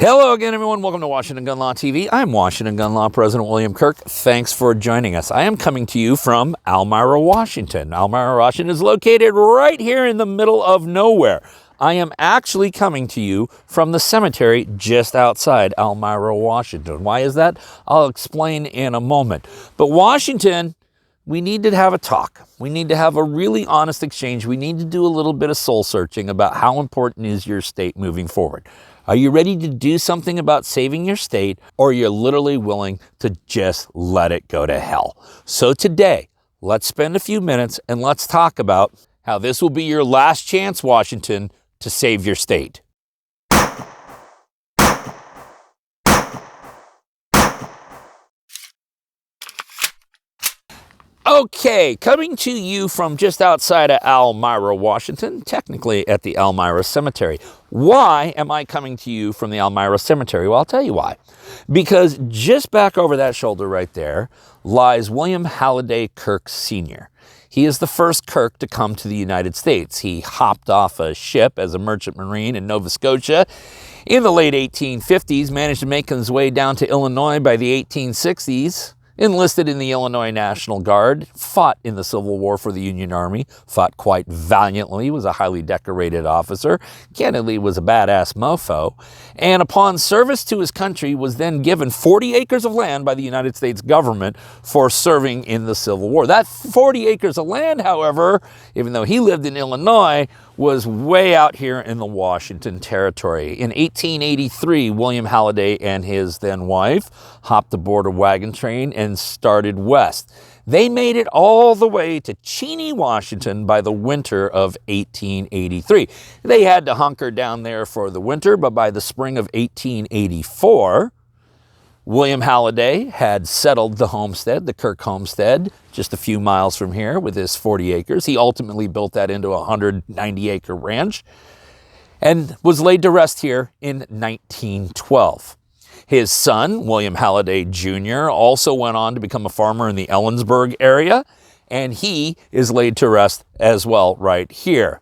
Hello again, everyone. Welcome to Washington Gun Law TV. I'm Washington Gun Law President William Kirk. Thanks for joining us. I am coming to you from Elmira, Washington. Elmira, Washington is located right here in the middle of nowhere. I am actually coming to you from the cemetery just outside Elmira, Washington. Why is that? I'll explain in a moment. But Washington, we need to have a talk. We need to have a really honest exchange. We need to do a little bit of soul searching about how important is your state moving forward. Are you ready to do something about saving your state, or you're literally willing to just let it go to hell? So today, let's spend a few minutes and let's talk about how this will be your last chance, Washington, to save your state. Okay, coming to you from just outside of Elmira, Washington, technically at the Elmira Cemetery. Why am I coming to you from the Elmira Cemetery? Well, I'll tell you why. Because just back over that shoulder right there lies William Halliday Kirk Sr. He is the first Kirk to come to the United States. He hopped off a ship as a merchant marine in Nova Scotia in the late 1850s, managed to make his way down to Illinois by the 1860s, enlisted in the Illinois National Guard, fought in the Civil War for the Union Army, fought quite valiantly, was a highly decorated officer, candidly was a badass mofo, and upon service to his country was then given 40 acres of land by the United States government for serving in the Civil War. That 40 acres of land, however, even though he lived in Illinois, was way out here in the Washington Territory. In 1883, William Halliday and his then wife hopped aboard a wagon train and started west. They made it all the way to Cheney, Washington by the winter of 1883. They had to hunker down there for the winter, but by the spring of 1884, William Halliday had settled the homestead, the Kirk homestead, just a few miles from here with his 40 acres. He ultimately built that into a 190-acre ranch and was laid to rest here in 1912. His son, William Halliday Jr., also went on to become a farmer in the Ellensburg area, and he is laid to rest as well right here.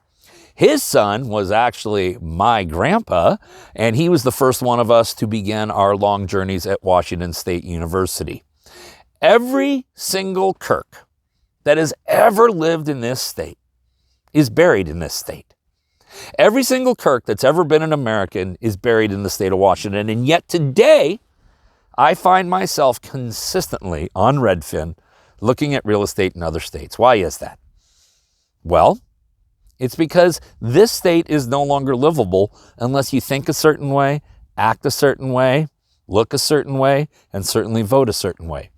His son was actually my grandpa, and he was the first one of us to begin our long journeys at Washington State University. Every single Kirk that has ever lived in this state is buried in this state. Every single Kirk that's ever been an American is buried in the state of Washington, and yet today, I find myself consistently on Redfin looking at real estate in other states. Why is that? Well, it's because this state is no longer livable unless you think a certain way, act a certain way, look a certain way, and certainly vote a certain way.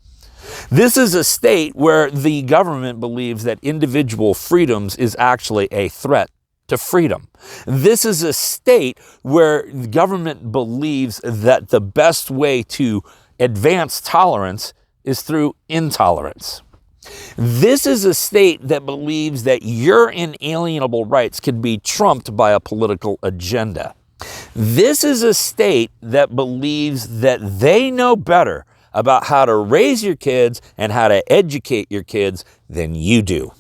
This is a state where the government believes that individual freedoms is actually a threat to freedom. This is a state where the government believes that the best way to advance tolerance is through intolerance. This is a state that believes that your inalienable rights can be trumped by a political agenda. This is a state that believes that they know better about how to raise your kids and how to educate your kids than you do.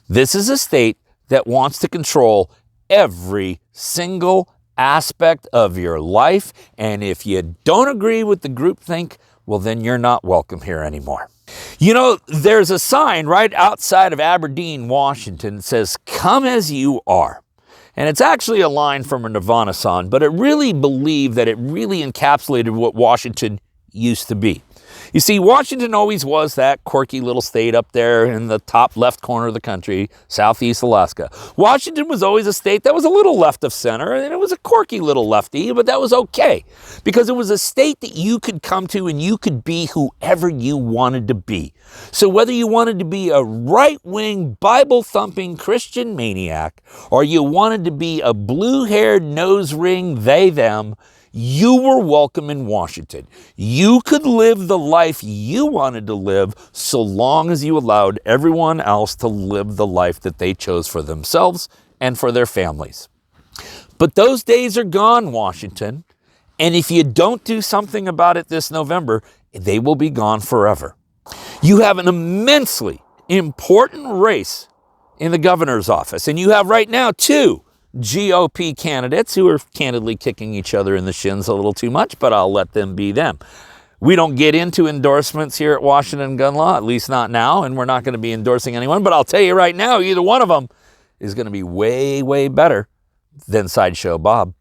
This is a state that wants to control every single aspect of your life, and if you don't agree with the groupthink, well, then you're not welcome here anymore. You know, there's a sign right outside of Aberdeen, Washington that says, "Come as you are." And it's actually a line from a Nirvana song, but it really believed that it really encapsulated what Washington used to be. You see, Washington always was that quirky little state up there in the top left corner of the country, southeast Alaska. Washington was always a state that was a little left of center, and it was a quirky little lefty, but that was okay, because it was a state that you could come to and you could be whoever you wanted to be. So whether you wanted to be a right-wing, Bible-thumping Christian maniac, or you wanted to be a blue-haired, nose-ring, they-them, you were welcome in Washington. You could live the life you wanted to live so long as you allowed everyone else to live the life that they chose for themselves and for their families. But those days are gone, Washington. And if you don't do something about it this November, they will be gone forever. You have an immensely important race in the governor's office. And you have right now two GOP candidates who are candidly kicking each other in the shins a little too much, but I'll let them be them. We don't get into endorsements here at Washington Gun Law, at least not now, and we're not going to be endorsing anyone, but I'll tell you right now, either one of them is going to be way, way better than Sideshow Bob.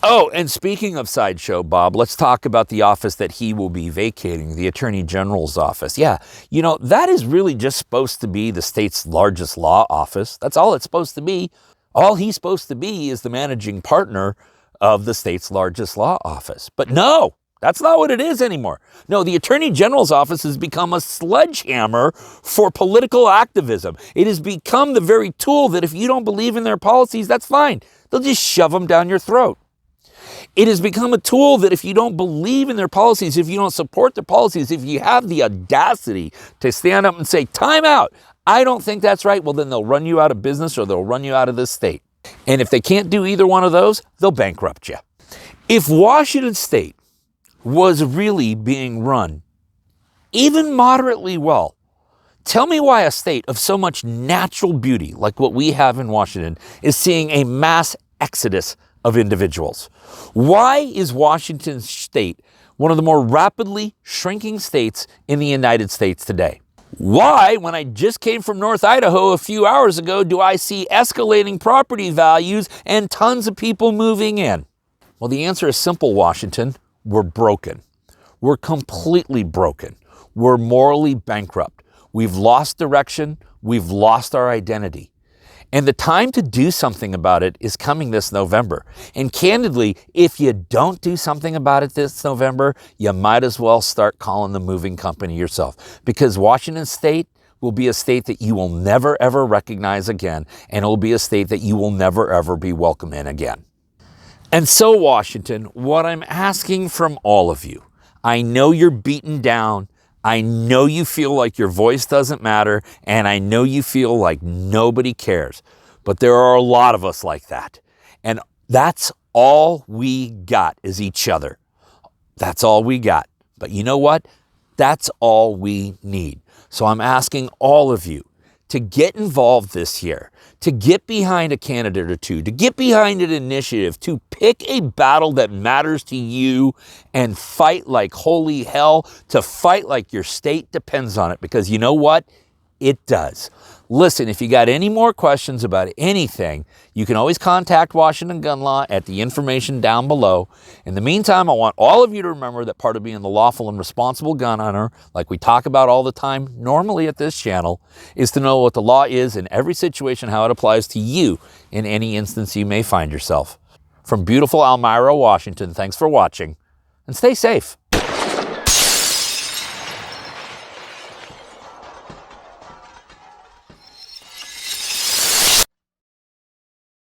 Oh, and speaking of Sideshow Bob, let's talk about the office that he will be vacating, the Attorney General's office. Yeah, you know, that is really just supposed to be the state's largest law office. That's all it's supposed to be. All he's supposed to be is the managing partner of the state's largest law office. But no, that's not what it is anymore. No, the Attorney General's office has become a sledgehammer for political activism. It has become the very tool that if you don't believe in their policies, that's fine. They'll just shove them down your throat. It has become a tool that if you don't believe in their policies, if you don't support their policies, if you have the audacity to stand up and say, time out, I don't think that's right, well, then they'll run you out of business or they'll run you out of this state. And if they can't do either one of those, they'll bankrupt you. If Washington State was really being run even moderately well, tell me why a state of so much natural beauty like what we have in Washington is seeing a mass exodus of individuals. Why is Washington State one of the more rapidly shrinking states in the United States today? Why, when I just came from North Idaho a few hours ago, do I see escalating property values and tons of people moving in? Well, the answer is simple, Washington. We're broken. We're completely broken. We're morally bankrupt. We've lost direction. We've lost our identity. And the time to do something about it is coming this November. And candidly, if you don't do something about it this November, you might as well start calling the moving company yourself. Because Washington State will be a state that you will never, ever recognize again. And it will be a state that you will never, ever be welcome in again. And so, Washington, what I'm asking from all of you, I know you're beaten down. I know you feel like your voice doesn't matter, and I know you feel like nobody cares. But there are a lot of us like that. And that's all we got is each other. That's all we got. But you know what? That's all we need. So I'm asking all of you to get involved this year, to get behind a candidate or two, to get behind an initiative, to pick a battle that matters to you and fight like holy hell, to fight like your state depends on it. Because you know what? It does. Listen, if you got any more questions about anything, you can always contact Washington Gun Law at the information down below. In the meantime, I want all of you to remember that part of being the lawful and responsible gun owner, like we talk about all the time normally at this channel, is to know what the law is in every situation, how it applies to you in any instance you may find yourself. From beautiful Elmira, Washington, thanks for watching, and stay safe.